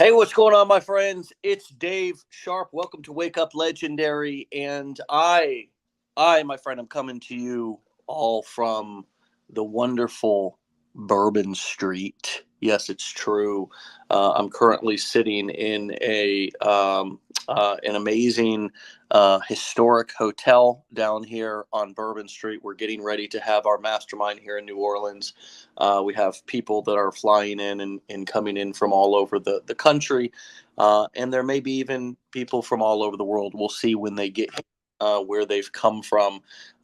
Hey, what's going on, my friends? It's Dave Sharpe. Welcome to Wake Up Legendary. And my friend, I'm coming to you all from the wonderful Bourbon Street. Yes, it's true. I'm currently sitting in an amazing historic hotel down here on Bourbon Street. We're getting ready to have our mastermind here in New Orleans. We have people that are flying in and coming in from all over the country. And there may be even people from all over the world. We'll see when they get here, where they've come from.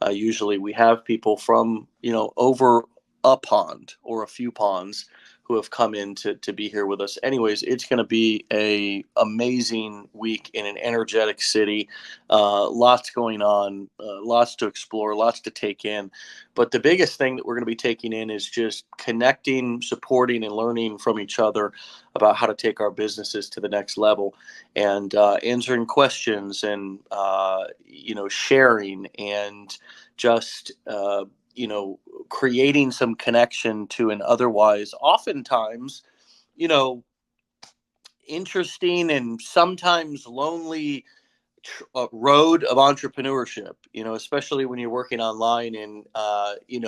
Usually we have people from, over a pond or a few ponds who have come in to be here with us. Anyways, it's going to be a amazing week in an energetic city. Lots going on, lots to explore, lots to take in. But the biggest thing that we're going to be taking in is just connecting, supporting, and learning from each other about how to take our businesses to the next level, and answering questions, and sharing, and just creating some connection to an otherwise oftentimes interesting and sometimes lonely road of entrepreneurship, especially when you're working online, and you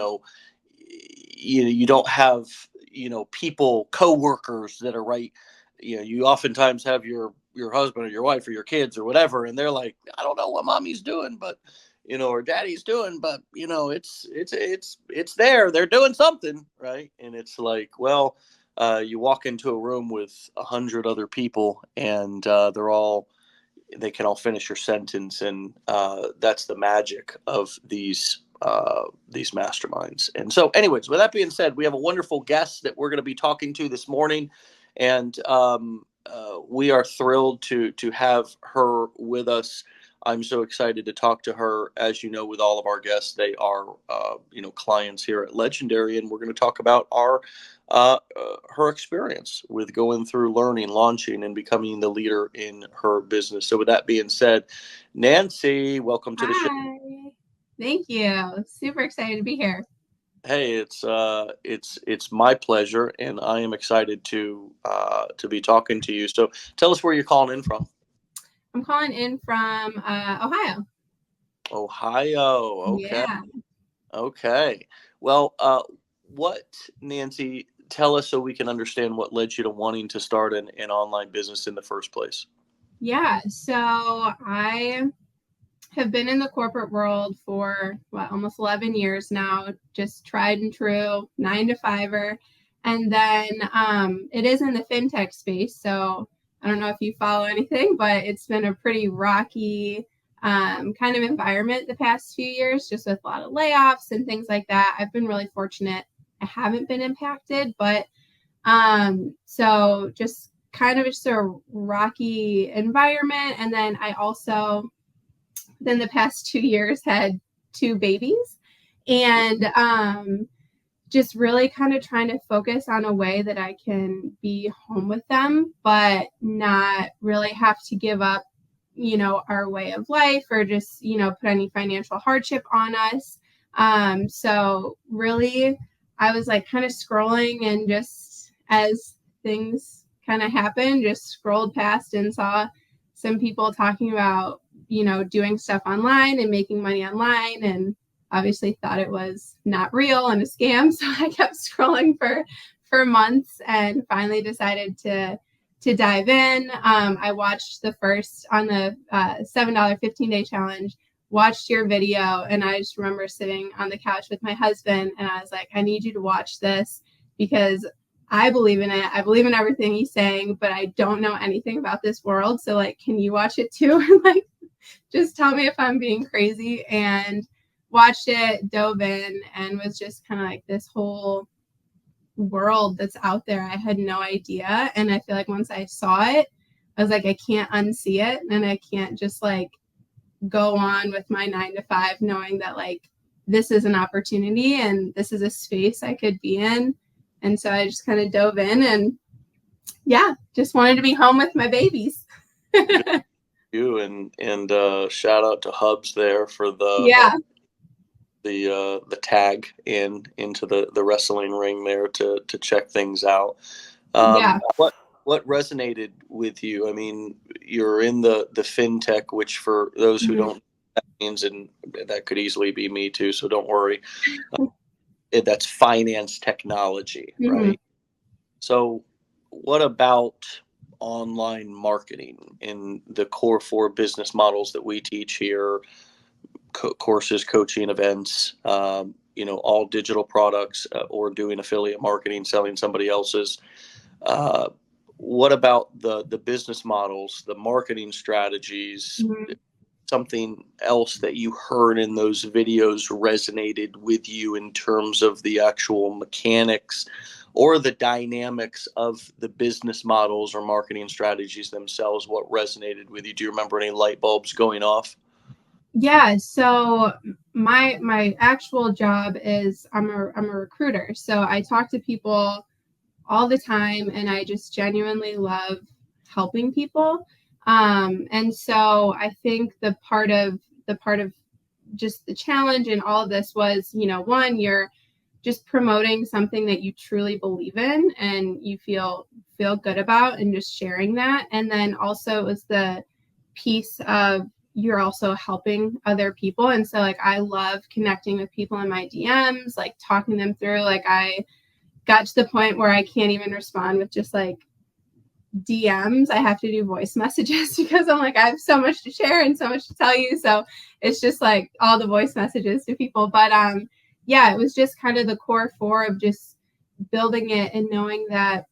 don't have people, co-workers that are right. You oftentimes have your husband or your wife or your kids or whatever, and they're like, I don't know what mommy's doing, but or daddy's doing, but it's there, they're doing something right. And it's like, well, you walk into a room with 100 other people, and they can all finish your sentence, and that's the magic of these masterminds. And so, anyways, with that being said, we have a wonderful guest that we're going to be talking to this morning, and we are thrilled to have her with us. I'm so excited to talk to her. As you know, with all of our guests, they are clients here at Legendary, and we're going to talk about her experience with going through learning, launching, and becoming the leader in her business. So with that being said, Nancy, welcome to the show. Hi. Thank you. Super excited to be here. Hey, it's my pleasure, and I am excited to be talking to you. So tell us where you're calling in from. I'm calling in from Ohio. Ohio. Okay. Yeah. Okay. Well, Nancy, tell us so we can understand what led you to wanting to start an online business in the first place. Yeah. So I have been in the corporate world for almost 11 years now, just tried and true, 9 to 5er. And then it is in the fintech space. So I don't know if you follow anything, but it's been a pretty rocky kind of environment the past few years, just with a lot of layoffs and things like that. I've been really fortunate. I haven't been impacted, but so just kind of just a rocky environment. And then I also, then the past 2 years, had 2 babies, and just really kind of trying to focus on a way that I can be home with them, but not really have to give up, our way of life, or just, put any financial hardship on us. So really, I was like kind of scrolling, and just as things kind of happened, just scrolled past and saw some people talking about, doing stuff online and making money online, and obviously thought it was not real and a scam. So I kept scrolling for months, and finally decided to dive in. I watched the first on the $7 15-day challenge, watched your video, and I just remember sitting on the couch with my husband, and I was like, I need you to watch this because I believe in it. I believe in everything he's saying, but I don't know anything about this world. So like, can you watch it too? And like, just tell me if I'm being crazy. And watched it, dove in, and was just kind of like, this whole world that's out there, I had no idea. And I feel like once I saw it, I was like, I can't unsee it, and I can't just like go on with my 9 to 5 knowing that like this is an opportunity and this is a space I could be in. And so I just kind of dove in, and yeah, just wanted to be home with my babies. You and shout out to Hubs there for Yeah. the tag into the wrestling ring there to check things out. Yeah. What what resonated with you? I mean, you're in the fintech, which for those who don't know what that means, and that could easily be me too, so don't worry. That's finance technology, Mm-hmm. right? So what about online marketing in the core four business models that we teach here? Courses, coaching, events, all digital products, or doing affiliate marketing, selling somebody else's. Uh, what about the business models, the marketing strategies? Mm-hmm. Something else that you heard in those videos resonated with you in terms of the actual mechanics or the dynamics of the business models or marketing strategies themselves? What resonated with you? Do you remember any light bulbs going off? Yeah, so my actual job is I'm a recruiter. So I talk to people all the time, and I just genuinely love helping people. And so I think the part of just the challenge in all of this was, one, you're just promoting something that you truly believe in and you feel good about, and just sharing that. And then also it was the piece of you're also helping other people. And so like I love connecting with people in my DMs, like talking them through. Like I got to the point where I can't even respond with just like DMs. I have to do voice messages because I'm like, I have so much to share and so much to tell you. So it's just like all the voice messages to people. But yeah, it was just kind of the core four of just building it and knowing that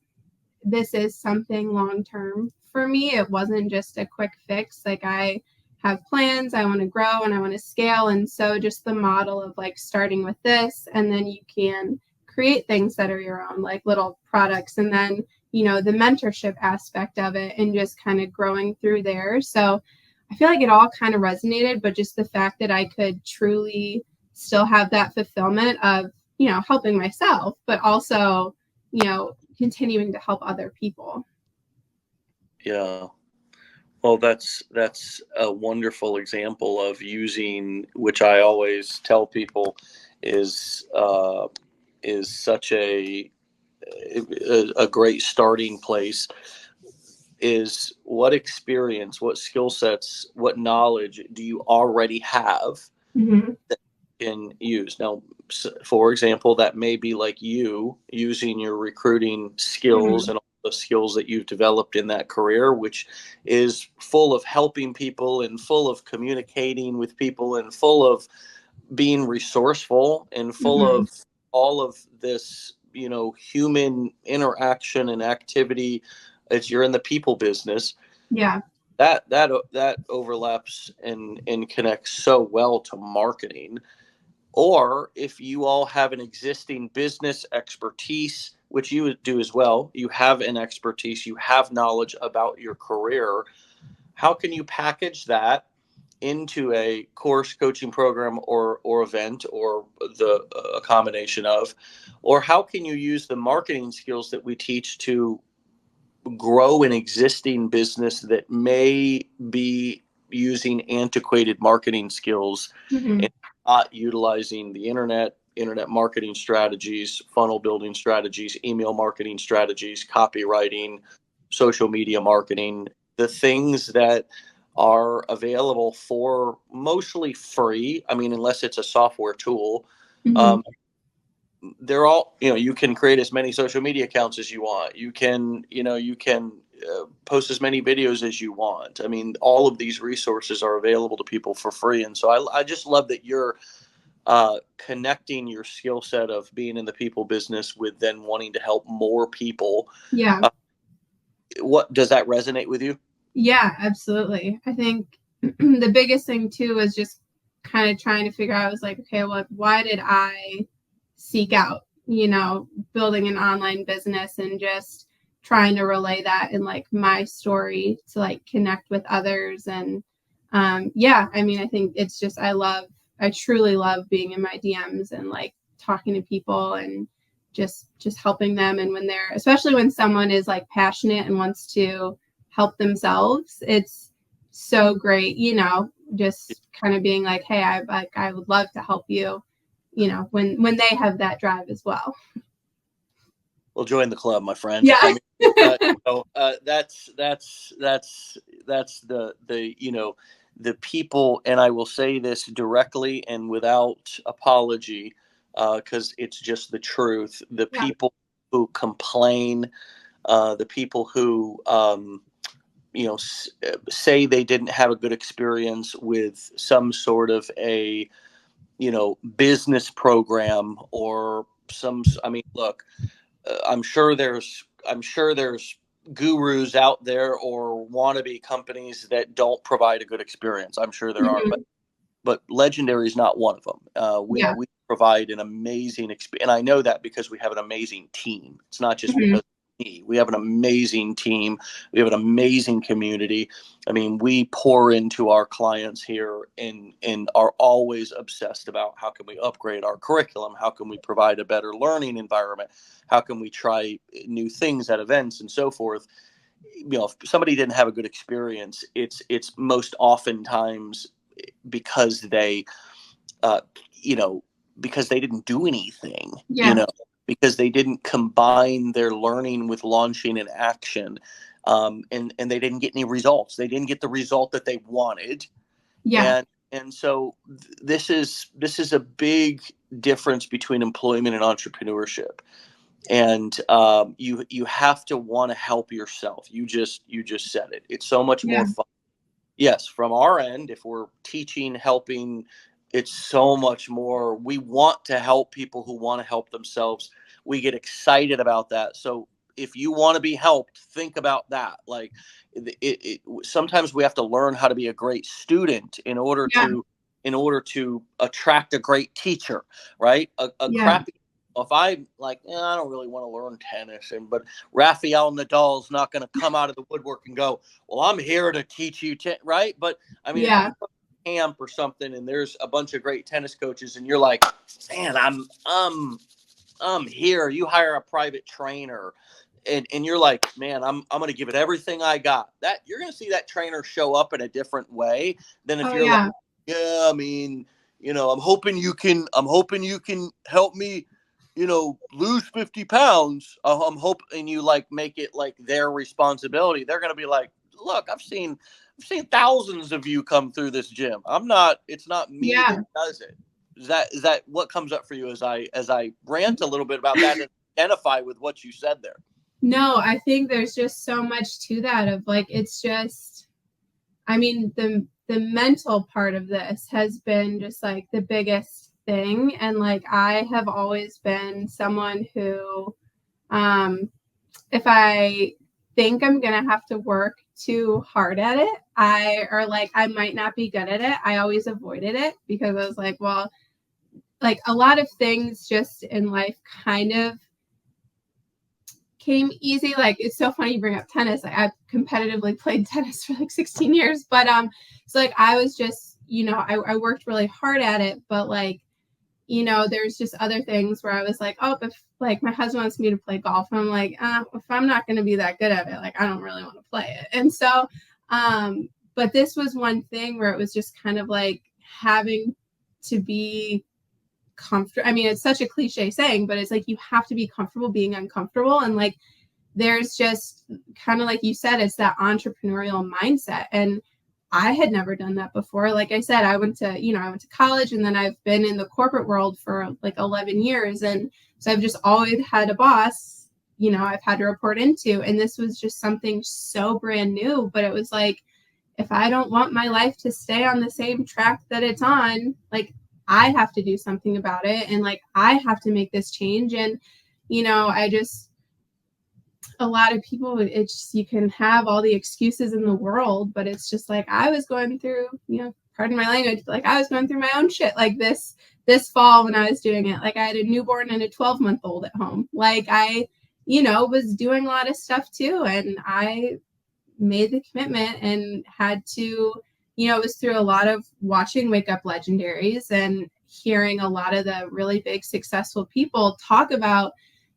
this is something long term for me. It wasn't just a quick fix. Like I have plans, I want to grow and I want to scale. And so just the model of like starting with this, and then you can create things that are your own, like little products, and then the mentorship aspect of it and just kind of growing through there. So I feel like it all kind of resonated, but just the fact that I could truly still have that fulfillment of helping myself, but also continuing to help other people. Yeah. Well, that's a wonderful example of using, which I always tell people is such a great starting place. Is what experience, what skill sets, what knowledge do you already have Mm-hmm. that you can use? Now, for example, that may be like you using your recruiting skills Mm-hmm. and all the skills that you've developed in that career, which is full of helping people and full of communicating with people and full of being resourceful and full Mm-hmm. of all of this, human interaction and activity as you're in the people business. Yeah. That overlaps and connects so well to marketing. Or if you all have an existing business expertise, which you do as well, you have an expertise, you have knowledge about your career, how can you package that into a course, coaching program, or event, or a combination of? Or how can you use the marketing skills that we teach to grow an existing business that may be using antiquated marketing skills Mm-hmm. and not utilizing the internet marketing strategies, funnel building strategies, email marketing strategies, copywriting, social media marketing, the things that are available for mostly free. I mean, unless it's a software tool. Mm-hmm. Um, they're all, you can create as many social media accounts as you want. You can post as many videos as you want. I mean, all of these resources are available to people for free. And so I just love that you're connecting your skill set of being in the people business with then wanting to help more people. Yeah. uh, what does that resonate with you? Yeah, absolutely. I think the biggest thing too is just kind of trying to figure out, I was like, okay, well, why did I seek out, building an online business, and just trying to relay that in like my story to like connect with others. And yeah, I mean, I think it's just, I truly love being in my DMs and like talking to people and just helping them. And when they're, especially when someone is like passionate and wants to help themselves, it's so great, just kind of being like, hey, I would love to help you, when they have that drive as well. Well, join the club, my friend. Yeah. I mean, that's the the people, and I will say this directly and without apology, because it's just the truth. The Yeah. people who complain, the people who say they didn't have a good experience with some sort of a business program or some. I mean, look, I'm sure there's gurus out there or wannabe companies that don't provide a good experience. I'm sure there are, but Mhm. Legendary is not one of them. Yeah. We provide an amazing experience, and I know that because we have an amazing team. It's not just Mhm. because of me. We have an amazing team. We have an amazing community. I mean, we pour into our clients here and are always obsessed about how can we upgrade our curriculum? How can we provide a better learning environment? How can we try new things at events and so forth? If somebody didn't have a good experience, it's most oftentimes because they uh, you know because they didn't do anything, Yeah. because they didn't combine their learning with launching an action, and they didn't get any results. They didn't get the result that they wanted. Yeah. And so this is a big difference between employment and entrepreneurship. And you have to want to help yourself. You just said it. It's so much Yeah. more fun. Yes, from our end, if we're teaching, helping, it's so much more. We want to help people who want to help themselves. We get excited about that. So if you want to be helped, think about that. Like sometimes we have to learn how to be a great student Yeah. in order to attract a great teacher, right? A Yeah. crappy if I like, I don't really want to learn tennis, but Rafael Nadal's not going to come out of the woodwork and go, well, I'm here to teach you, right? But I mean, if you Yeah. go to camp or something and there's a bunch of great tennis coaches and you're like, man, I'm here. You hire a private trainer, and you're like, man, I'm going to give it everything I got. That you're going to see that trainer show up in a different way than if Oh you're like, yeah. yeah, I mean, I'm hoping you can help me, lose 50 pounds. I'm hoping you like make it like their responsibility. They're going to be like, look, I've seen thousands of you come through this gym. It's not me that Yeah. does it. Is that what comes up for you as I rant a little bit about that and identify with what you said there? No, I think there's just so much to that of like it's just I mean the mental part of this has been just like the biggest thing, and like I have always been someone who if I think I'm going to have to work too hard at it, I might not be good at it, I always avoided it because I was like, well, like a lot of things just in life kind of came easy. Like it's so funny you bring up tennis. Like I've competitively played tennis for like 16 years, but so like I was just I worked really hard at it, but like there's just other things where I was like, oh, if like my husband wants me to play golf, and I'm like, if I'm not going to be that good at it, like I don't really want to play it. And so, but this was one thing where it was just kind of like having to be comfortable. I mean, it's such a cliche saying, but it's like you have to be comfortable being uncomfortable. And like there's just kind of like you said, it's that entrepreneurial mindset. And I had never done that before. Like I said, I went to college, and then I've been in the corporate world for like 11 years. And so I've just always had a boss, I've had to report into. And this was just something so brand new. But it was like, if I don't want my life to stay on the same track that it's on, like I have to do something about it. And like I have to make this change. And, I just, a lot of people, it's just, you can have all the excuses in the world, but it's just like I was going through, pardon my language, like I was going through my own shit like this fall when I was doing it. Like I had a newborn and a 12-month-old at home. Like I, was doing a lot of stuff too. And I made the commitment and had to, it was through a lot of watching Wake Up Legendaries and hearing a lot of the really big successful people talk about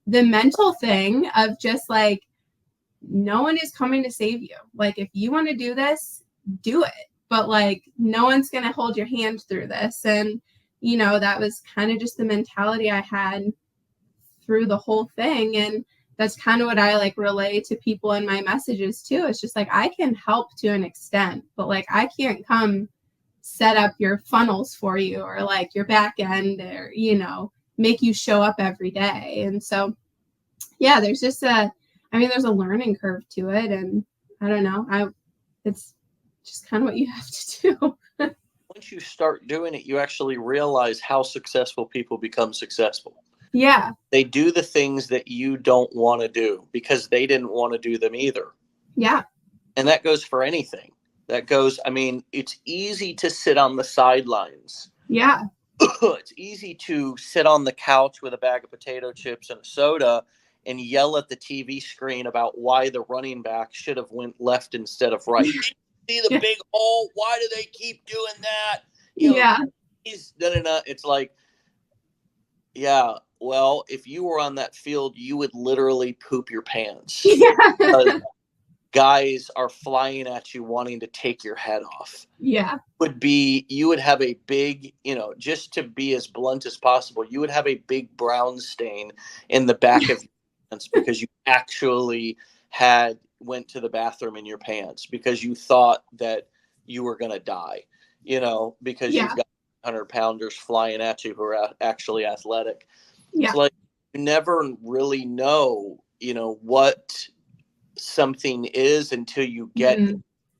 the mental thing of just like, no one is coming to save you. Like, if you want to do this, do it. But like, no one's going to hold your hand through this. And, that was kind of just the mentality I had through the whole thing. And, that's kind of what I like relay to people in my messages too. It's just like, I can help to an extent, but like, I can't come set up your funnels for you or like your back end or, make you show up every day. And so, yeah, there's just there's a learning curve to it. And I don't know, it's just kind of what you have to do. Once you start doing it, you actually realize how successful people become successful. Yeah. They do the things that you don't want to do because they didn't want to do them either. Yeah. And that goes for anything. It's easy to sit on the sidelines. Yeah. It's easy to sit on the couch with a bag of potato chips and a soda and yell at the TV screen about why the running back should have went left instead of right. See the big hole? Why do they keep doing that? It's like, yeah, well, if you were on that field, you would literally poop your pants. Yeah. Guys are flying at you wanting to take your head off. Yeah. You would have a big, just to be as blunt as possible, you would have a big brown stain in the back of your pants because you actually went to the bathroom in your pants because you thought that you were going to die, because you've got 100-pounders flying at you who are actually athletic. Yeah. It's like you never really know, what something is until you get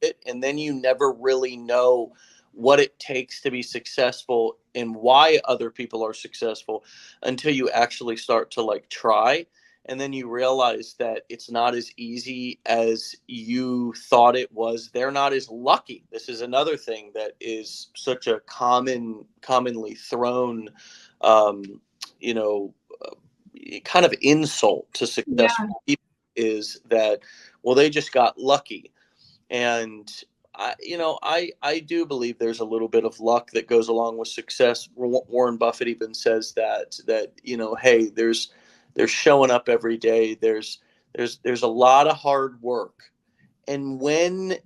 it, and then you never really know what it takes to be successful and why other people are successful until you actually start to like try, and then you realize that it's not as easy as you thought it was. They're not as lucky. This is another thing that is such a commonly thrown kind of insult to successful people is that, well, they just got lucky. And I do believe there's a little bit of luck that goes along with success. Warren Buffett even says that hey, there's showing up every day. There's a lot of hard work. And when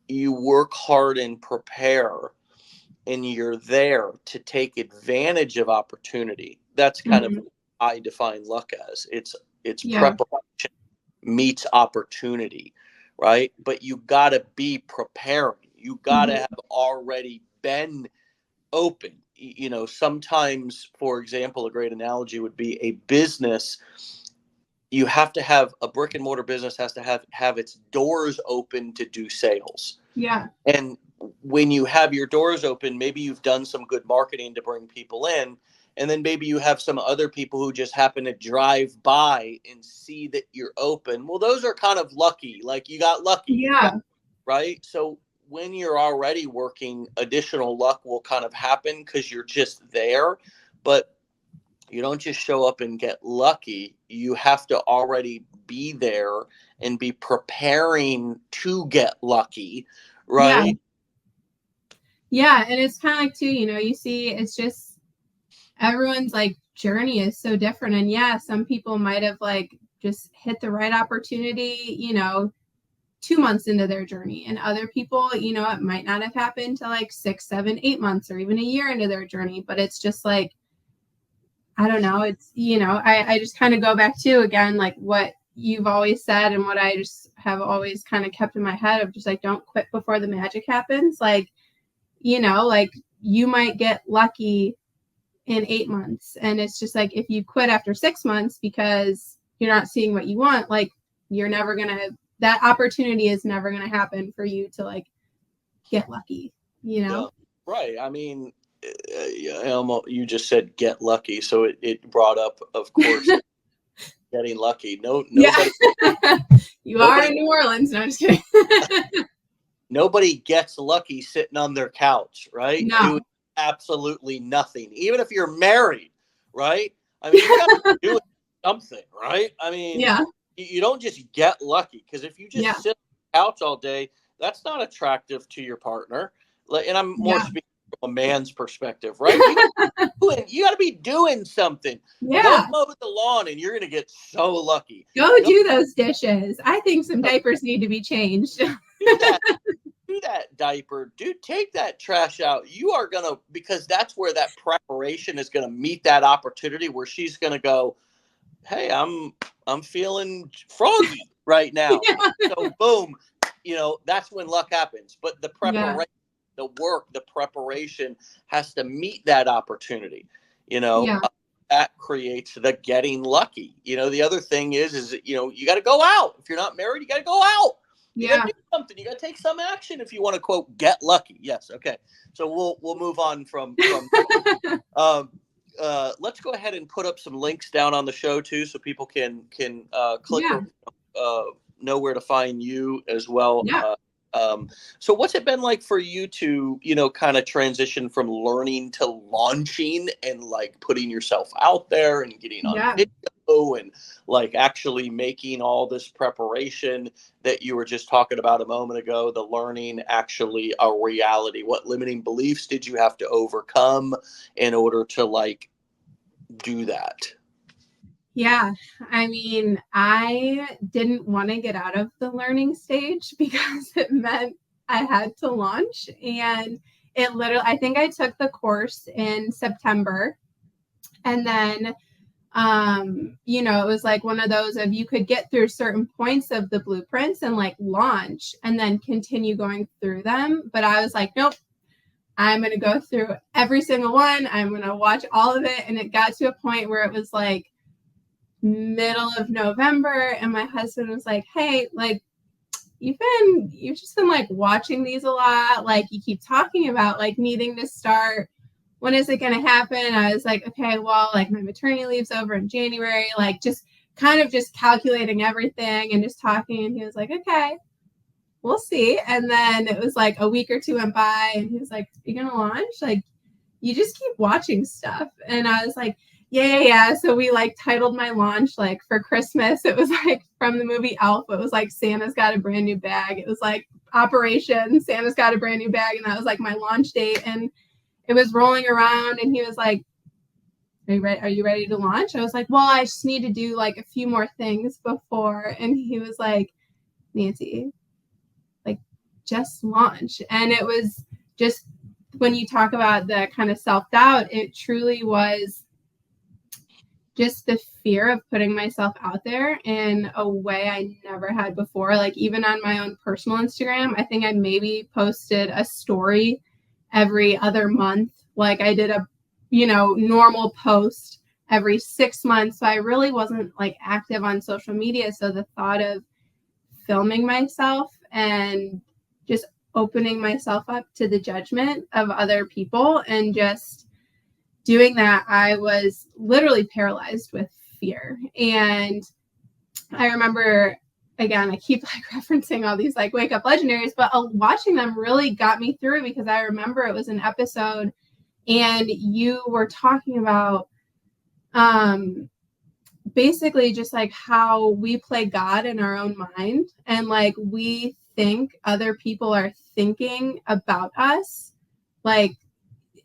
you work hard and prepare and you're there to take advantage of opportunity, that's kind of what I define luck as. It's preparation meets opportunity, right? But you got to be preparing. You got to have already been open. Sometimes, for example, a great analogy would be a business. You have to have a brick and mortar business has to have its doors open to do sales. Yeah. And when you have your doors open, maybe you've done some good marketing to bring people in. And then maybe you have some other people who just happen to drive by and see that you're open. Well, those are kind of lucky. Like you got lucky. Yeah. Right. So when you're already working, additional luck will kind of happen because you're just there. But you don't just show up and get lucky. You have to already be there and be preparing to get lucky. Right. Yeah. And it's kind of like, too, you see, it's just everyone's like journey is so different. And yeah, some people might have like just hit the right opportunity, 2 months into their journey, and other people, it might not have happened to like 6, 7, 8 months or even a year into their journey. But it's just like, I don't know. It's, I just kind of go back to, again, like what you've always said and what I just have always kind of kept in my head of just like, don't quit before the magic happens. Like, like you might get lucky in 8 months. And it's just like, if you quit after 6 months because you're not seeing what you want, like you're never going to, that opportunity is never going to happen for you to like get lucky, Yeah, right. I mean, Elmo, you just said get lucky. So it brought up, of course, getting lucky. Nobody. You are in New Orleans. No, I'm just kidding. Nobody gets lucky sitting on their couch, right? No. Doing absolutely nothing. Even if you're married, right? I mean, you got to do something, right? I mean, you don't just get lucky, because if you just sit on the couch all day, that's not attractive to your partner. And I'm more speaking from a man's perspective, right? You got to be doing something. Yeah. Go mow the lawn and you're going to get so lucky. Go do those dishes. I think some diapers need to be changed. Do that diaper. Dude, take that trash out. You are going to, because that's where that preparation is going to meet that opportunity where she's going to go, hey, I'm feeling froggy right now. Yeah. So boom, that's when luck happens. But the Yeah. preparation, the work, the preparation has to meet that opportunity. You know, Yeah. that creates the getting lucky. The other thing is you got to go out. If you're not married, you got to go out. You got to Yeah. do something. You got to take some action if you want to quote get lucky. Yes, okay. So we'll move on from. Um, let's go ahead and put up some links down on the show too, so people can click Yeah. or know where to find you as well. Yeah. So what's it been like for you to kind of transition from learning to launching and like putting yourself out there and getting on Yeah. video and like actually making all this preparation that you were just talking about a moment ago, the learning actually a reality? What limiting beliefs did you have to overcome in order to like do that? Yeah. I mean, I didn't want to get out of the learning stage because it meant I had to launch. And it literally, I think I took the course in September. And then, it was like one of those of you could get through certain points of the blueprints and like launch and then continue going through them. But I was like, nope, I'm going to go through every single one. I'm going to watch all of it. And it got to a point where it was like, middle of November, and my husband was like, hey, like you've just been like watching these a lot, like you keep talking about like needing to start, when is it going to happen? I was like, okay, well, like my maternity leave's over in January, like just kind of just calculating everything and just talking, and he was like, okay, we'll see. And then it was like a week or two went by and he was like, you gonna launch? Like you just keep watching stuff. And I was like, yeah. So we like titled my launch like for Christmas. It was like from the movie Elf. It was like Santa's got a brand new bag. It was like Operation Santa's got a brand new bag. And that was like my launch date. And it was rolling around and he was like, are you ready to launch? I was like, well, I just need to do like a few more things before. And he was like, Nancy, like just launch. And it was just, when you talk about the kind of self-doubt, it truly was just the fear of putting myself out there in a way I never had before. Like even on my own personal Instagram, I think I maybe posted a story every other month. Like I did a, normal post every 6 months. So I really wasn't like active on social media. So the thought of filming myself and just opening myself up to the judgment of other people and just doing that, I was literally paralyzed with fear. And I remember, again, I keep like referencing all these like wake up legendaries, but watching them really got me through, because I remember it was an episode and you were talking about basically just like how we play God in our own mind, and like we think other people are thinking about us, like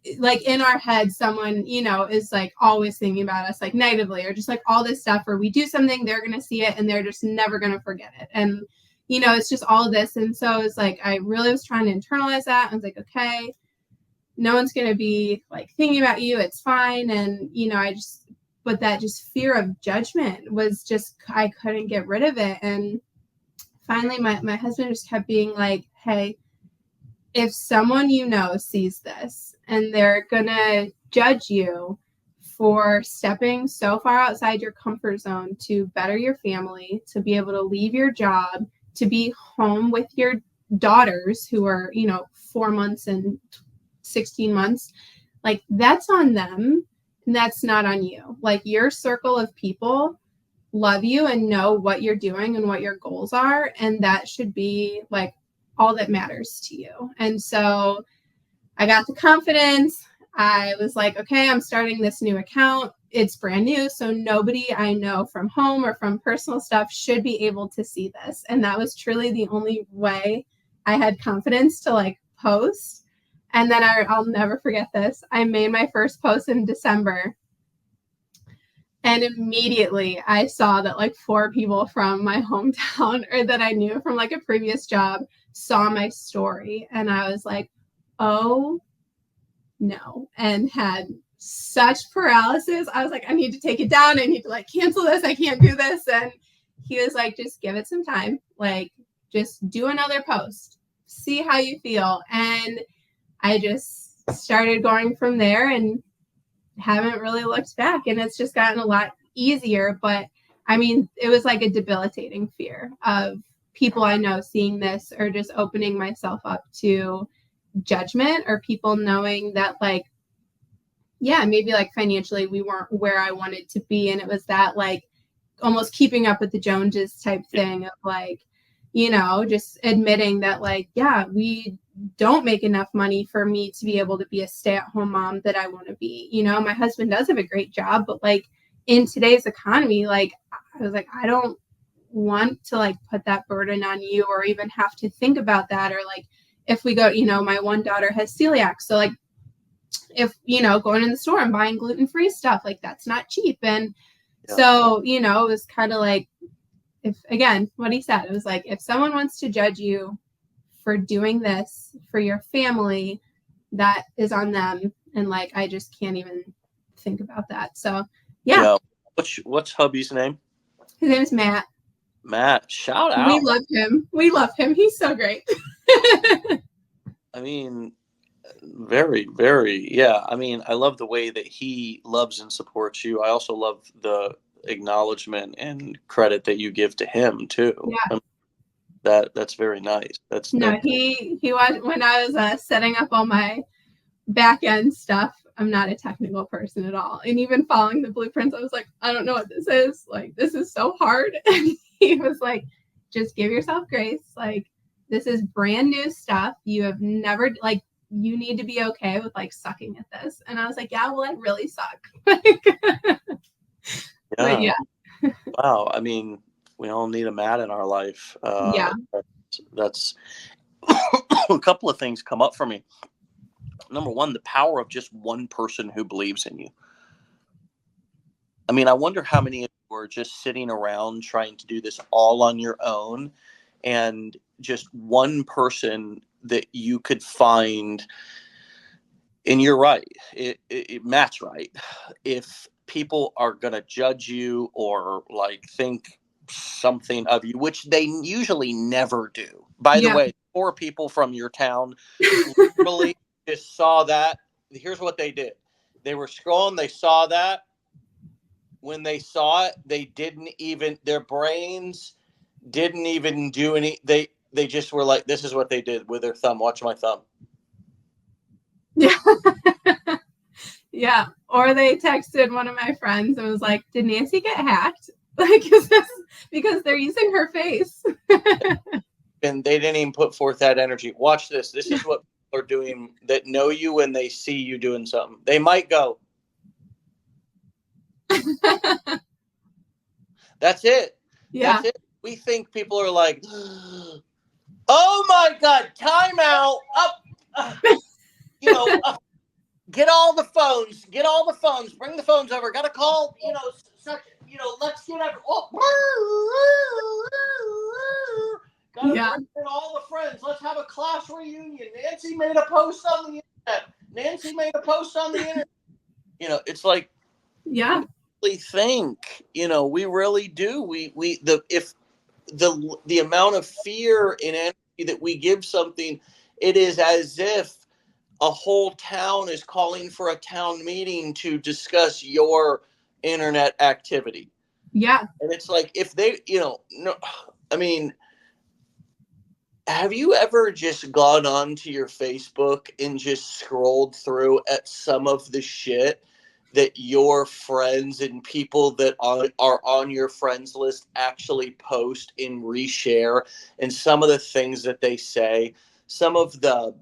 in our head someone is like always thinking about us like negatively, or just like all this stuff, or we do something, they're gonna see it and they're just never gonna forget it, and it's just all this. And so it's like I really was trying to internalize that. I was like, okay, no one's gonna be like thinking about you, it's fine. And but that just fear of judgment was just, I couldn't get rid of it. And finally my husband just kept being like, hey, if someone sees this and they're gonna judge you for stepping so far outside your comfort zone to better your family, to be able to leave your job, to be home with your daughters who are 4 months and 16 months, like that's on them and that's not on you. Like your circle of people love you and know what you're doing and what your goals are, and that should be like all that matters to you. And so I got the confidence. I was like, okay, I'm starting this new account. It's brand new, so nobody I know from home or from personal stuff should be able to see this. And that was truly the only way I had confidence to like post. And then I'll never forget this. I made my first post in December, and immediately I saw that like 4 people from my hometown or that I knew from like a previous job saw my story. And I was like, oh no, and had such paralysis. I was like, I need to take it down. I need to like cancel this. I can't do this. And he was like, just give it some time. Like, just do another post, see how you feel. And I just started going from there and haven't really looked back. And it's just gotten a lot easier. But I mean, it was like a debilitating fear of people I know seeing this, or just opening myself up to judgment, or people knowing that, like, yeah, maybe like financially we weren't where I wanted to be. And it was that like almost keeping up with the Joneses type thing of like, just admitting that like, yeah, we don't make enough money for me to be able to be a stay-at-home mom that I want to be. My husband does have a great job, but like in today's economy, like I was like, I don't want to like put that burden on you, or even have to think about that. Or like if we go, my one daughter has celiac, so like if going in the store and buying gluten-free stuff, like that's not cheap. And so it was kind of like, if again what he said, it was like, if someone wants to judge you for doing this for your family, that is on them. And like I just can't even think about that. So yeah. What's hubby's name? His name is Matt. Shout out. We love him. He's so great. I mean, very, very, yeah. I mean, I love the way that he loves and supports you. I also love the acknowledgement and credit that you give to him too. Yeah. I mean, that's very nice. He was, when I was setting up all my back end stuff, I'm not a technical person at all. And even following the blueprints, I was like, I don't know what this is. Like, this is so hard. And he was like, just give yourself grace. Like, this is brand new stuff. You have never, like, you need to be okay with like sucking at this. And I was like, yeah, well, I really suck. But yeah. Wow. I mean, we all need a Matt in our life. Yeah. That's a couple of things come up for me. Number one, the power of just one person who believes in you. I mean, I wonder how many of you are just sitting around trying to do this all on your own, and just one person that you could find. And you're right. Matt's right. If people are going to judge you or like think something of you, which they usually never do. By the way, 4 people from your town literally just saw that. Here's what they did. They were scrolling. They saw that. When they saw it, they didn't even, their brains didn't even do any. They just were like, this is what they did with their thumb. Watch my thumb. Yeah. Yeah. Or they texted one of my friends and was like, did Nancy get hacked? Like, because they're using her face. And they didn't even put forth that energy. Watch this. This is what people are doing that know you when they see you doing something. They might go. That's it. Yeah. That's it. We think people are like, oh my God, time out. Get all the phones. Bring the phones over. Got to call, let's get every. Got to bring in all the friends. Let's have a class reunion. Nancy made a post on the internet. It's like, yeah. We think, we really do. If the amount of fear and energy that we give something, it is as if a whole town is calling for a town meeting to discuss your internet activity. Yeah. And it's like, if they, have you ever just gone onto your Facebook and just scrolled through at some of the shit that your friends and people that are on your friends list actually post and reshare, and some of the things that they say, some of the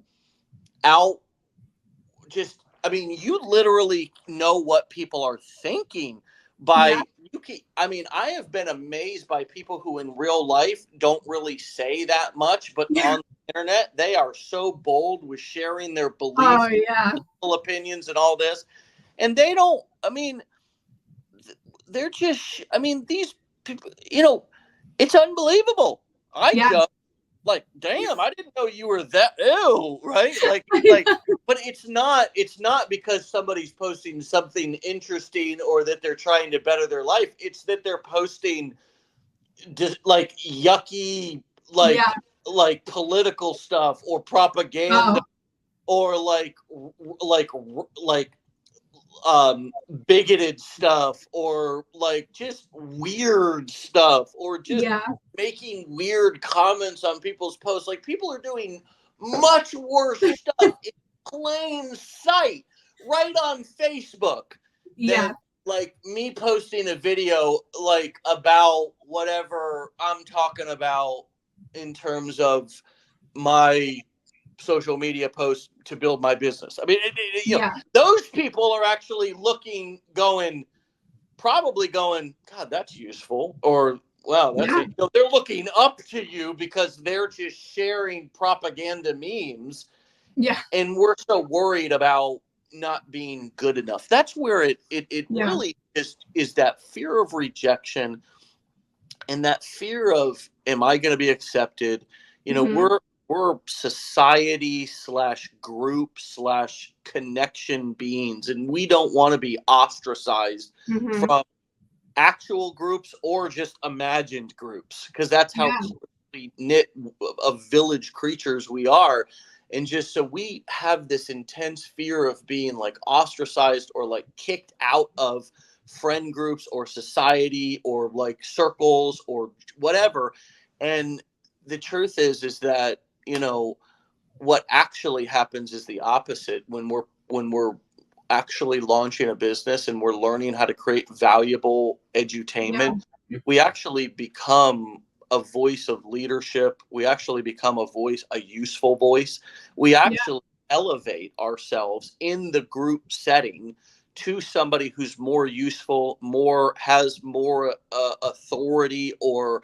you literally know what people are thinking by I have been amazed by people who in real life don't really say that much, but on the internet they are so bold with sharing their beliefs, opinions, and all this. And they don't, they're just, these people, it's unbelievable. I judge like, damn, I didn't know you were that ill, right? But it's not because somebody's posting something interesting or that they're trying to better their life. It's that they're posting just like yucky, Yeah. like political stuff or propaganda Oh, or like like bigoted stuff or like just weird stuff or just yeah. making weird comments on people's posts. Like people are doing much worse stuff in plain sight right on Facebook than Yeah. like me posting a video like about whatever I'm talking about in terms of my social media posts to build my business. I mean, Yeah. those people are actually looking, going, probably going, God, that's useful, or wow, that's Yeah. it. They're looking up to you because they're just sharing propaganda memes, Yeah. and we're so worried about not being good enough. That's where it Yeah. really is that fear of rejection and that fear of, am I going to be accepted? Hmm. We're society slash group slash connection beings, and we don't want to be ostracized Hmm. from actual groups or just imagined groups, because that's how Yeah. closely knit of village creatures we are. And just so we have this intense fear of being like ostracized or like kicked out of friend groups or society or like circles or whatever. And the truth is that, what actually happens is the opposite. When we're actually launching a business and we're learning how to create valuable Yeah. edutainment, we actually become a voice of leadership. We actually become a useful voice. We Yeah. actually elevate ourselves in the group setting to somebody who's more useful, has more authority or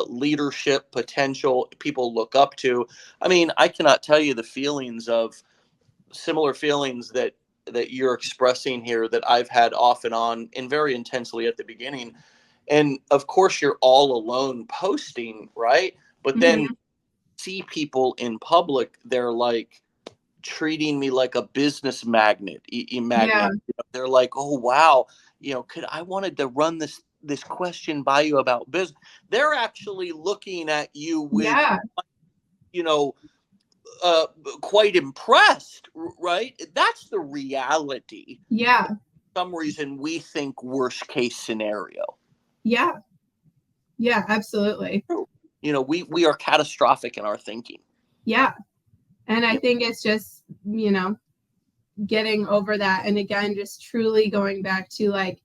leadership potential people look up to. I mean, I cannot tell you the feelings of similar feelings that you're expressing here that I've had off and on and very intensely at the beginning. And of course, you're all alone posting, right? But then Hmm. see people in public, they're like treating me like a business magnet. Yeah. Magnet. They're like, oh wow, could I wanted to run this question by you about business. They're actually looking at you with, Yeah. you know, uh, quite impressed, right? That's the reality. Yeah. For some reason, we think worst case scenario. Yeah. Yeah. Absolutely. We are catastrophic in our thinking. Yeah. And I Yeah. think it's just, getting over that. And again, just truly going back to like,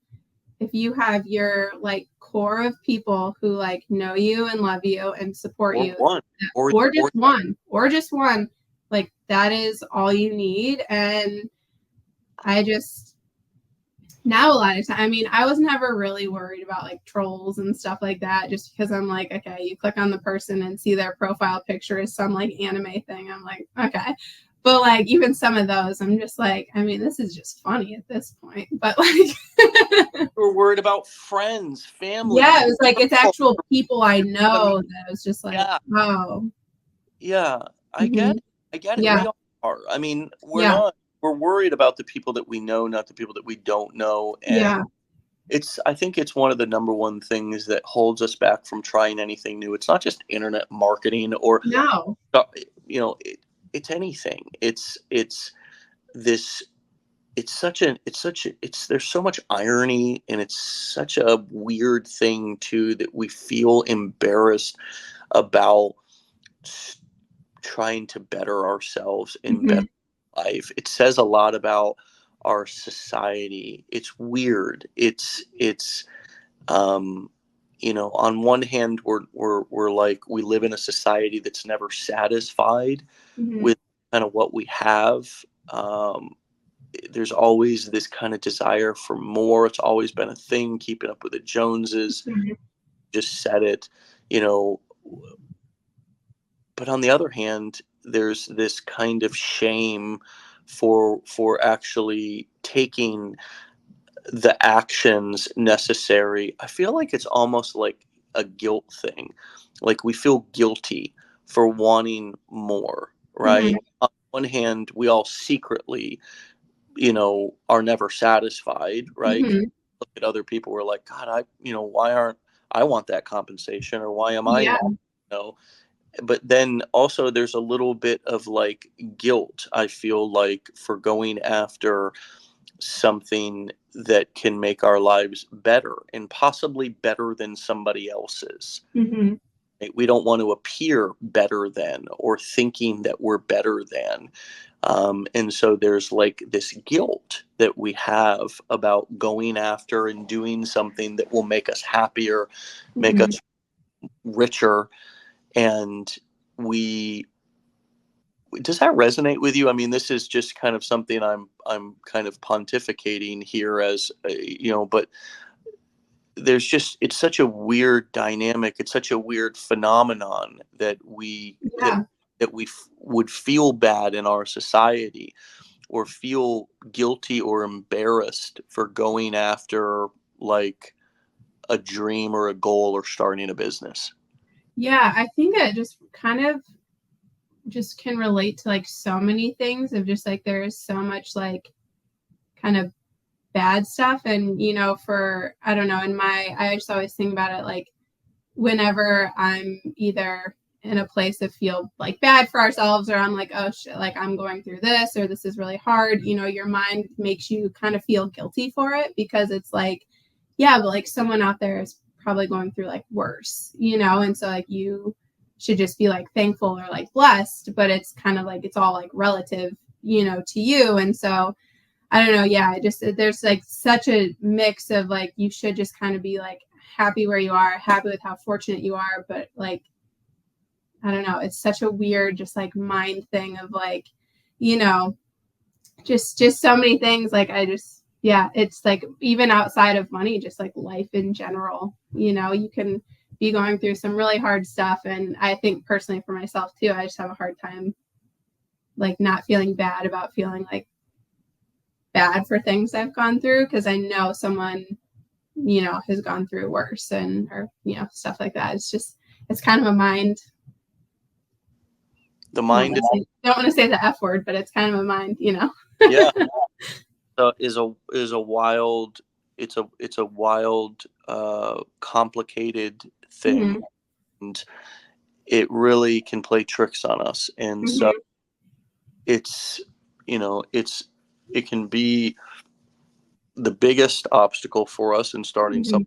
if you have your like core of people who like know you and love you and support Or you, one, or or just one, like that is all you need. And I just, now a lot of time, I mean, I was never really worried about like trolls and stuff like that, just because I'm like, okay, you click on the person and see their profile picture is some like anime thing. I'm like, okay. But like even some of those, I'm just like, I mean, this is just funny at this point. But like we're worried about friends, family. yeah, it was like it's actual people I I mean, know that was just like, yeah, oh, yeah, I get hmm, it. I get it. yeah, We all are. I mean, yeah, we're worried about the people that we know, not the people that we don't know. yeah, And I think it's one of the number one things that holds us back from trying anything new. It's not just internet marketing or, no, uh, it's anything. It's this, there's so much irony, and it's such a weird thing too, that we feel embarrassed about trying to better ourselves and better hmm, life. It says a lot about our society. It's weird. Um on one hand, we're like, we live in a society that's never satisfied hmm, with kind of what we have. um there's always this kind of desire for more. It's always been a thing, keeping up with the Joneses. hmm, Just said it, you know. But on the other hand, there's this kind of shame for actually taking the actions necessary. I feel like it's almost like a guilt thing. Like we feel guilty for wanting more, right? On one hand, we all secretly, are never satisfied, right? Look at other people, we're like, God, why aren't I want that compensation, or why am I Yeah. not, but then also there's a little bit of like guilt, I feel like, for going after something that can make our lives better, and possibly better than somebody else's. Mm-hmm. Right? We don't want to appear better than, or thinking that we're better than. And so there's like this guilt that we have about going after and doing something that will make us happier, make us richer. And we does that resonate with you? I mean, this is just kind of something I'm kind of pontificating here as but there's just, it's such a weird dynamic. It's such a weird phenomenon that we Yeah. would feel bad in our society, or feel guilty or embarrassed for going after like a dream or a goal, or starting a business. Yeah, I think that just kind of just can relate to like so many things of just like there is so much like kind of bad stuff. And for I don't know, I just always think about it like whenever I'm either in a place of feel like bad for ourselves, or I'm like, oh shit, like I'm going through this, or this is really hard, your mind makes you kind of feel guilty for it, because it's like, yeah, but like someone out there is probably going through like worse, and so like you should just be like thankful or like blessed, but it's kind of like it's all like relative, to you. And so I don't know. Yeah, there's like such a mix of like you should just kind of be like happy where you are, happy with how fortunate you are, but like I don't know, it's such a weird just like mind thing of like, just so many things. Like it's like even outside of money, just like life in general, you can be going through some really hard stuff. And I think personally for myself too, I just have a hard time like not feeling bad about feeling like bad for things I've gone through, because I know someone, has gone through worse, or stuff like that. It's kind of a mind. The mind Don't want to say the F word, but it's kind of a mind, yeah. So is a wild, it's a wild, complicated thing, and it really can play tricks on us. And so it's it can be the biggest obstacle for us in starting something.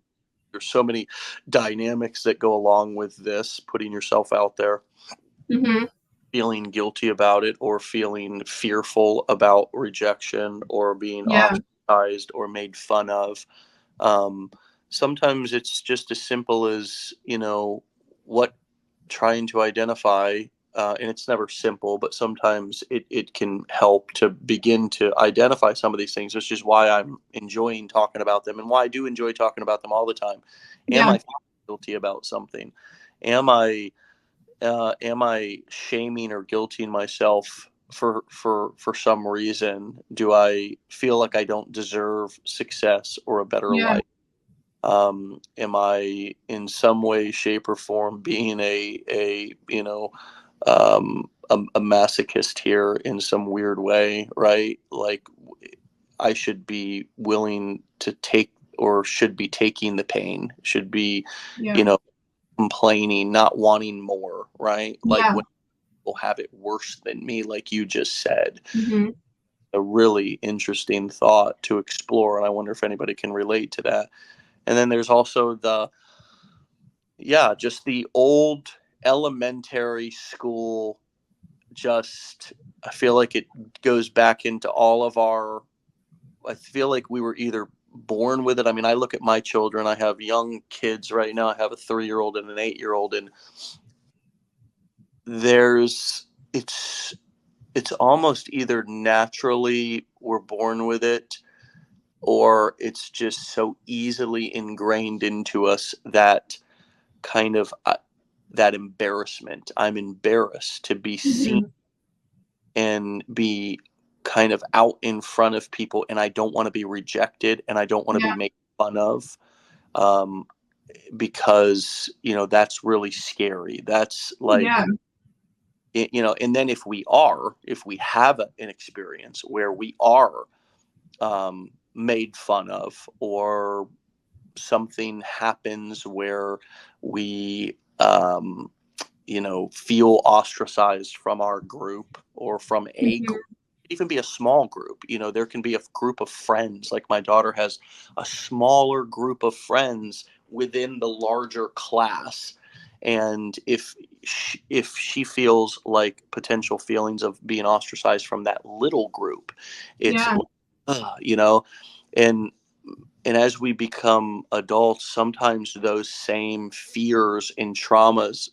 There's so many dynamics that go along with this, putting yourself out there, feeling guilty about it, or feeling fearful about rejection, or being ostracized or made fun of. Sometimes it's just as simple as, what trying to identify, and it's never simple, but sometimes it can help to begin to identify some of these things, which is why I'm enjoying talking about them, and why I do enjoy talking about them all the time. Am I guilty about something? Am I shaming or guilting myself for some reason? Do I feel like I don't deserve success or a better life? Am I in some way, shape, or form being a masochist here in some weird way, right? Like I should be willing to take, or should be taking the pain, should be, complaining, not wanting more, right? Like when people have it worse than me, like you just said. A really interesting thought to explore, and I wonder if anybody can relate to that. And then there's also just the old elementary school. Just, I feel like it goes back into all of I feel like we were either born with it. I mean, I look at my children, I have young kids right now. I have a 3-year-old and an 8-year-old, and it's almost either naturally we're born with it, or it's just so easily ingrained into us, that kind of that embarrassment. I'm embarrassed to be seen and be kind of out in front of people, and I don't want to be rejected, and I don't want to be made fun of, um, because that's really scary. That's like and then if we have an experience where we are made fun of, or something happens where we feel ostracized from our group, or from a Mhm. group, even be a small group. There can be a group of friends. Like my daughter has a smaller group of friends within the larger class. And if she feels like potential feelings of being ostracized from that little group, it's Yeah. and as we become adults, sometimes those same fears and traumas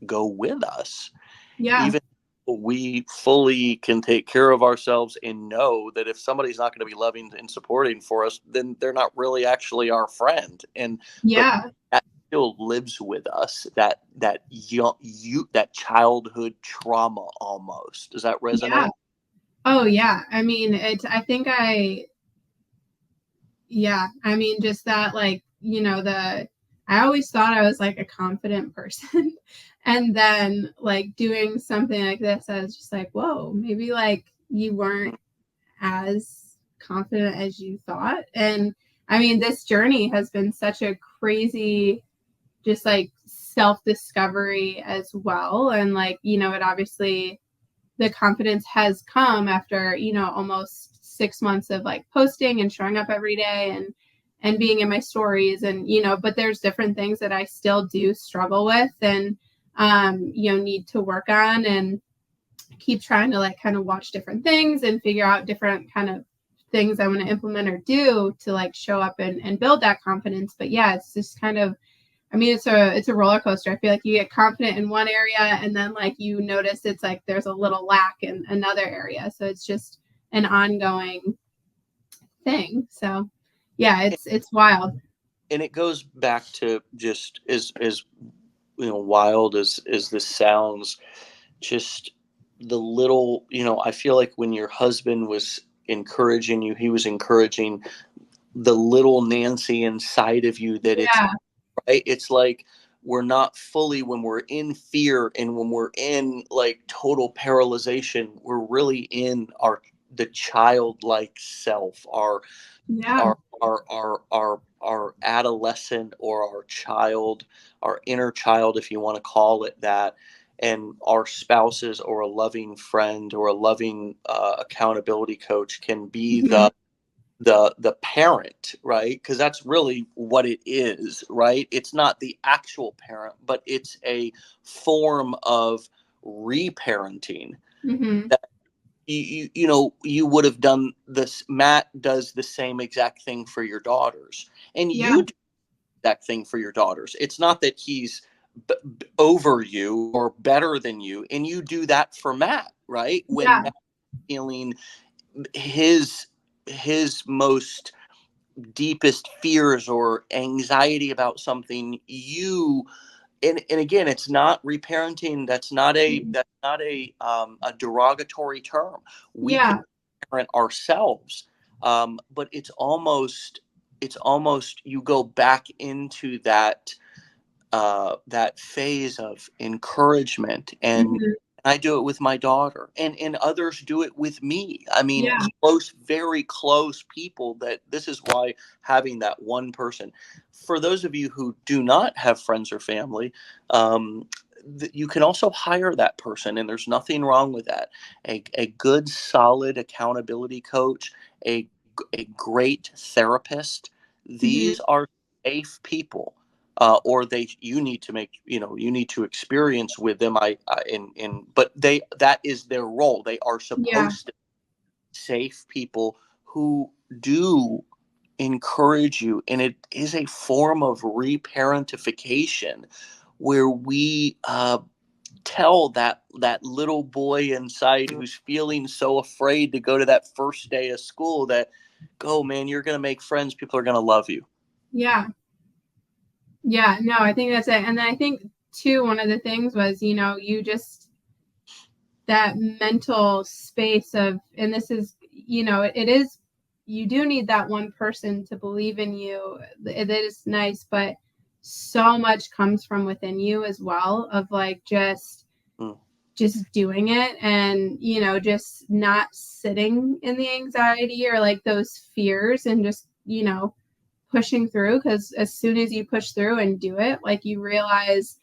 go with us, Yeah. even though we fully can take care of ourselves and know that if somebody's not going to be loving and supporting for us, then they're not really actually our friend. But Yeah. that still lives with us, that childhood trauma almost. Does that Yeah. resonate? Oh yeah. I mean, yeah, I mean, just that, like, I always thought I was like a confident person. And then, like, doing something like this, I was just like, whoa, maybe like you weren't as confident as you thought. And I mean, this journey has been such a crazy, just like self discovery as well. And like, it obviously, the confidence has come after almost 6 months of like posting and showing up every day and being in my stories, and but there's different things that I still do struggle with, and need to work on, and keep trying to like kind of watch different things and figure out different kind of things I want to implement or do to like show up and build that confidence. But yeah, it's just kind of, I mean, it's a roller coaster. I feel like you get confident in one area, and then like you notice it's like there's a little lack in another area. So it's just an ongoing thing. So yeah, it's wild. And it goes back to, just as wild as this sounds, just the little, I feel like when your husband was encouraging you, he was encouraging the little Nancy inside of you, that it's Yeah, right. It's like we're not fully, when we're in fear and when we're in like total paralyzation, we're really in the childlike self, yeah, our adolescent, or our child, our inner child, if you want to call it that. And our spouses, or a loving friend, or a loving accountability coach can be mhm, the parent, right? Because that's really what it is, right? It's not the actual parent, but it's a form of reparenting. mhm, That you would have done this. Matt does the same exact thing for your daughters, and yeah, you do that thing for your daughters. It's not that he's over you or better than you, and you do that for Matt, right? When yeah, Matt feeling his most deepest fears or anxiety about something, and again, it's not reparenting. mhm, That's not a derogatory term. We can yeah, parent ourselves, but it's almost you go back into that phase of encouragement. And mhm, I do it with my daughter, and others do it with me. I mean, yeah, close, very close people. That this is why having that one person. For those of you who do not have friends or family, you can also hire that person, and there's nothing wrong with that. A good, solid accountability coach, a great therapist. mhm, These are safe people, or you need to you need to experience with them. But that is their role. They are yeah, supposed to be safe people who do encourage you, and it is a form of reparentification, where we tell that little boy inside who's feeling so afraid to go to that first day of school, that go, man, you're going to make friends, people are going to love you. yeah, yeah. No, I think that's it. And then I think too, one of the things was, you just, that mental space of, and this is, it is, you do need that one person to believe in you. It is nice, but so much comes from within you as well, of like just Mm. just doing it and, just not sitting in the anxiety or like those fears and just, pushing through. Because as soon as you push through and do it, like you realize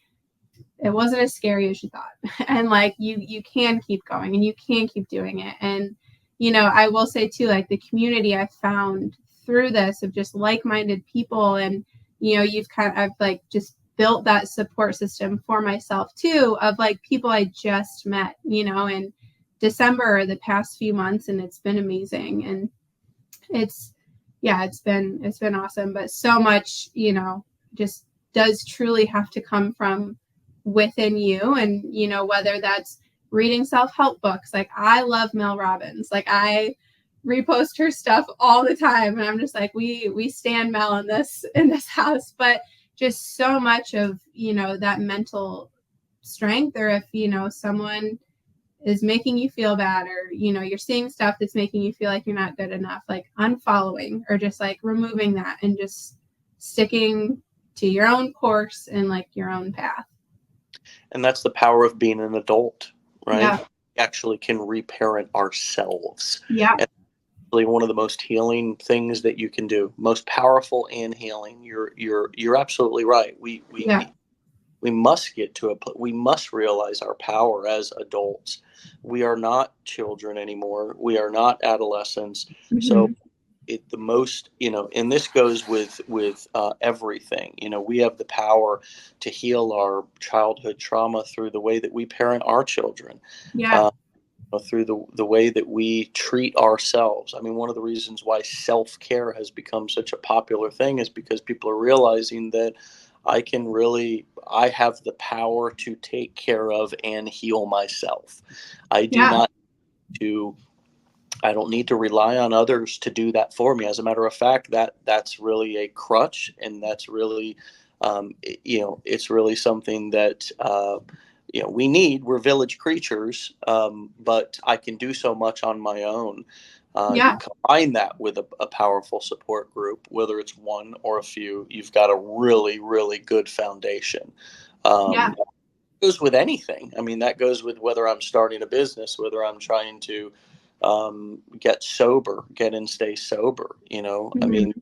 it wasn't as scary as you thought. And like you can keep going and you can keep doing it. And, I will say too, like the community I found through this of just like-minded people and, I've like just built that support system for myself too, of like people I just met, in December or the past few months. And it's been amazing. And it's been awesome, but so much, just does truly have to come from within you. And, whether that's reading self-help books, like I love Mel Robbins, like I repost her stuff all the time. And I'm just like, we stand Mel in this house, but just so much of, that mental strength, or if, someone is making you feel bad, or, you're seeing stuff that's making you feel like you're not good enough, like unfollowing or just like removing that and just sticking to your own course and like your own path. And that's the power of being an adult, right? Yeah. We actually can reparent ourselves. Yeah. And one of the most healing things that you can do, most powerful and healing. You're absolutely right. We must get to we must realize our power as adults. We are not children anymore. We are not adolescents. Mm-hmm. So the most, and this goes with everything. We have the power to heal our childhood trauma through the way that we parent our children. Yeah. Through the way that we treat ourselves. I mean, one of the reasons why self-care has become such a popular thing is because people are realizing that I have the power to take care of and heal myself. I don't need to rely on others to do that for me. As a matter of fact, that's really a crutch, and that's really, it's really something that, we need. We're village creatures, but I can do so much on my own. You combine that with a powerful support group, whether it's one or a few, you've got a really, really good foundation. That goes with anything. I mean, that goes with whether I'm starting a business, whether I'm trying to get and stay sober. Mm-hmm. I mean,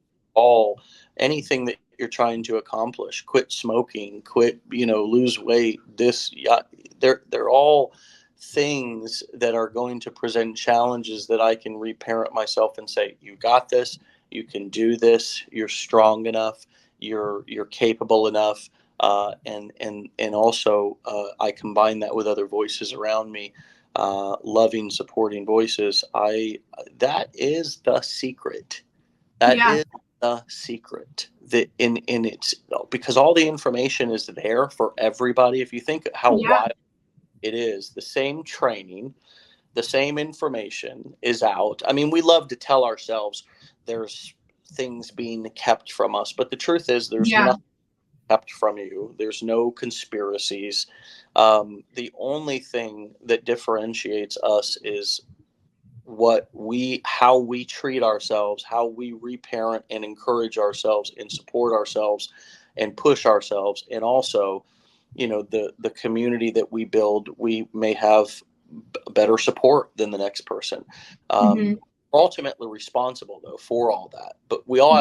anything that you're trying to accomplish, quit smoking, lose weight, they're all things that are going to present challenges that I can reparent myself and say, you got this, you can do this, you're strong enough, you're capable enough. And also I combine that with other voices around me, loving, supporting voices. That is the secret. That is the secret. That in it's because all the information is there for everybody. If you think how wild it is, the same training, the same information is out. I mean, we love to tell ourselves there's things being kept from us, but the truth is there's nothing kept from you. There's no conspiracies. The only thing that differentiates us is how we treat ourselves, how we reparent and encourage ourselves and support ourselves and push ourselves. And also, the community that we build, we may have better support than the next person. Ultimately responsible though for all that, but we all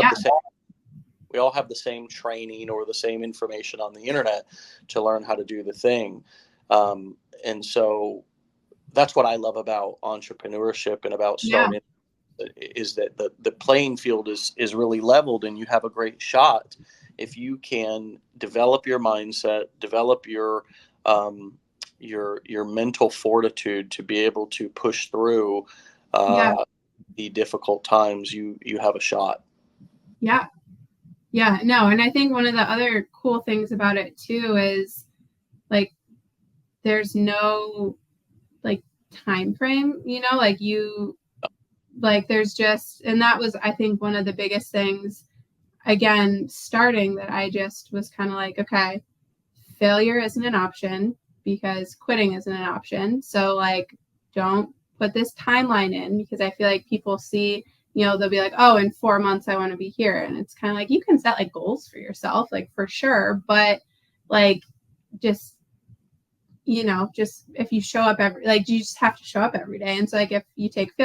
have the same training or the same information on the internet to learn how to do the thing. And so that's what I love about entrepreneurship and about starting, is that the playing field is really leveled, and you have a great shot if you can develop your mindset, develop your mental fortitude to be able to push through the difficult times. You have a shot. And I think one of the other cool things about it too is like there's no like time frame, there's just, and that was, I think, one of the biggest things, again, starting, that I just was kind of like, okay, failure isn't an option because quitting isn't an option. So like, don't put this timeline in, because I feel like people see, they'll be like, oh, in 4 months I want to be here. And it's kind of like, you can set like goals for yourself, like for sure. But like, just, just if you show up you just have to show up every day. And so like if you take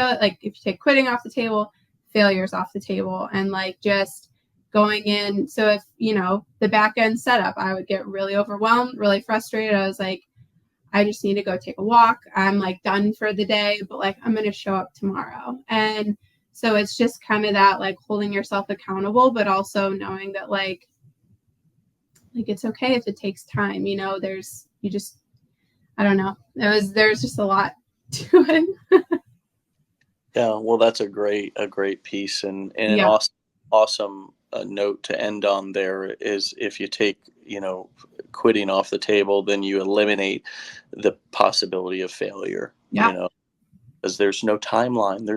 quitting off the table, failure's off the table, and like just going in. So if, the back end setup, I would get really overwhelmed, really frustrated. I was like, I just need to go take a walk. I'm like done for the day, but like I'm going to show up tomorrow. And so it's just kind of that like holding yourself accountable, but also knowing that like it's okay if it takes time. I don't know. There's just a lot to it. Yeah, well, that's a great piece, and an Yeah. awesome note to end on there is if you take, quitting off the table, then you eliminate the possibility of failure, Yeah. because there's no timeline.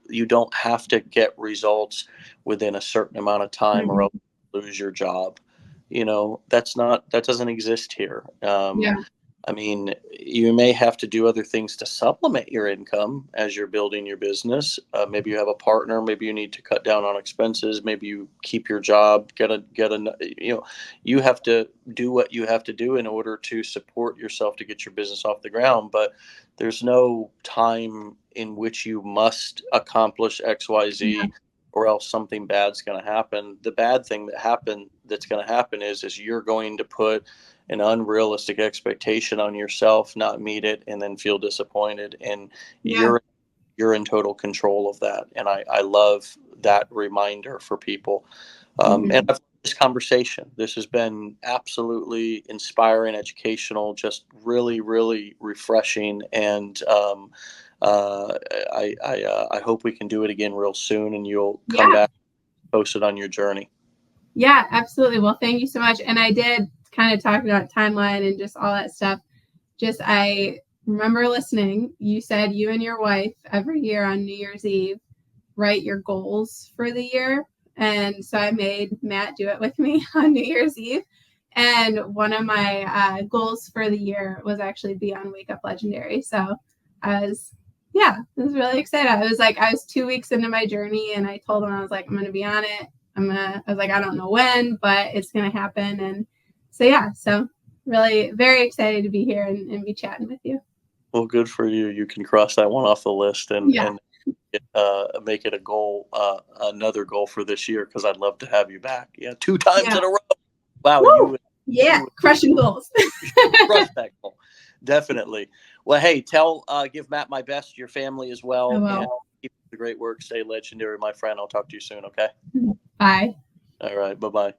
You don't have to get results within a certain amount of time or else you lose your job. That doesn't exist here. Yeah. I mean, you may have to do other things to supplement your income as you're building your business. Maybe you have a partner. Maybe you need to cut down on expenses. Maybe you keep your job. You have to do what you have to do in order to support yourself to get your business off the ground. But there's no time in which you must accomplish X, Y, Z, or else something bad's going to happen. The bad thing that's going to happen is you're going to put an unrealistic expectation on yourself, not meet it, and then feel disappointed. And Yeah. you're in total control of that. And I love that reminder for people. And I've loved this conversation. This has been absolutely inspiring, educational, just really, really refreshing. And I hope we can do it again real soon, and you'll come back, post it on your journey. Yeah, absolutely. Well, thank you so much. And I did kind of talk about timeline and just all that stuff. I remember listening. You said you and your wife every year on New Year's Eve write your goals for the year. And so I made Matt do it with me on New Year's Eve. And one of my goals for the year was actually be on Wake Up Legendary. So I was really excited. I was 2 weeks into my journey, and I told him, I was like, I'm going to be on it. I was like, I don't know when, but it's going to happen. And so really very excited to be here and be chatting with you. Well, good for you. You can cross that one off the list and make it a goal, another goal for this year, because I'd love to have you back. Yeah, 2 times in a row. Wow, crushing goals. Crush that goal, definitely. Well, hey, give Matt my best, your family as well, and keep the great work. Stay legendary, my friend. I'll talk to you soon. Okay. Bye. All right. Bye-bye.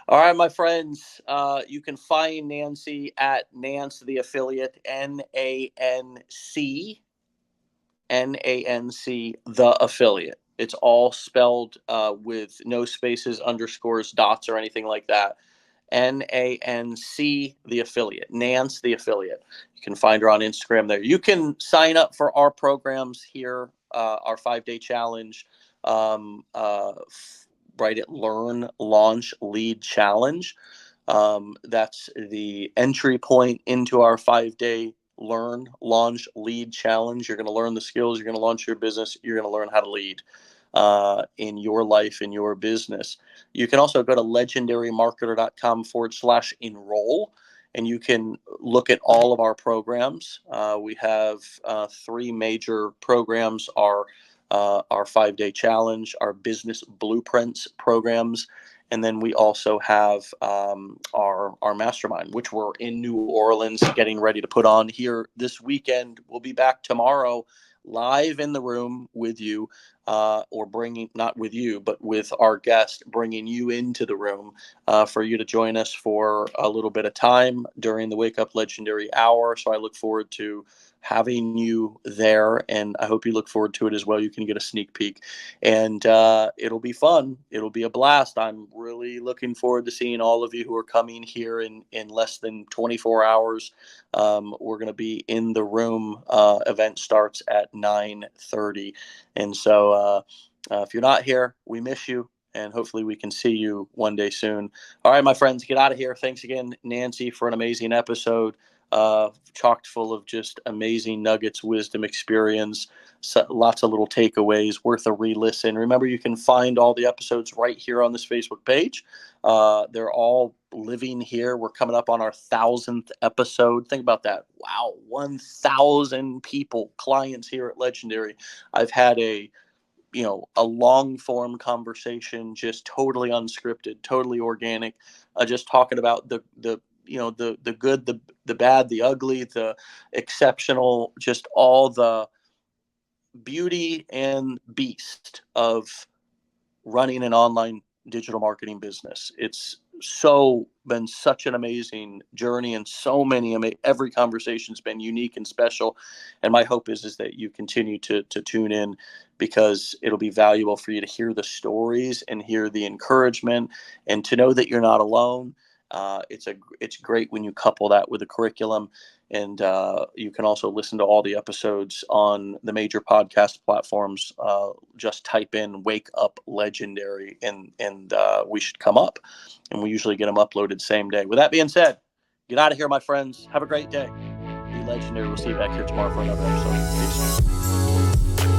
All right, my friends, you can find Nancy at Nance the Affiliate, NANC the Affiliate. It's all spelled with no spaces, underscores, dots, or anything like that. NANC the Affiliate, Nance the Affiliate. You can find her on Instagram there. You can sign up for our programs here, our 5-day challenge. Write it, Learn, Launch, Lead Challenge. That's the entry point into our 5-day Learn, Launch, Lead Challenge. You're going to learn the skills. You're going to launch your business. You're going to learn how to lead in your life, in your business. You can also go to legendarymarketer.com/enroll, and you can look at all of our programs. We have 3 major programs: our 5-day challenge, our business blueprints programs, and then we also have our mastermind, which we're in New Orleans getting ready to put on here this weekend. We'll be back tomorrow, live in the room with you, or not with you, but with our guest, bringing you into the room for you to join us for a little bit of time during the Wake Up Legendary Hour. So I look forward to having you there, and I hope you look forward to it as well. You can get a sneak peek, and it'll be fun. It'll be a blast. I'm really looking forward to seeing all of you who are coming here in less than 24 hours. We're going to be in the room. Event starts at 9:30, and so if you're not here, we miss you, and hopefully we can see you one day soon. All right, my friends, get out of here. Thanks again, Nancy, for an amazing episode. Chocked full of just amazing nuggets, wisdom, experience, lots of little takeaways, worth a re-listen. Remember, you can find all the episodes right here on this Facebook page. They're all living here. We're coming up on our 1,000th episode. Think about that. Wow, 1,000 people, clients here at Legendary. I've had a long form conversation, just totally unscripted, totally organic, just talking about the good, the bad, the ugly, the exceptional, just all the beauty and beast of running an online digital marketing business. It's been such an amazing journey, and so many every conversation's been unique and special. And my hope is that you continue to tune in, because it'll be valuable for you to hear the stories and hear the encouragement, and to know that you're not alone. It's great when you couple that with a curriculum. And you can also listen to all the episodes on the major podcast platforms. Just type in "Wake Up Legendary" and we should come up. And we usually get them uploaded same day. With that being said, get out of here, my friends. Have a great day. Be legendary. We'll see you back here tomorrow for another episode. Peace.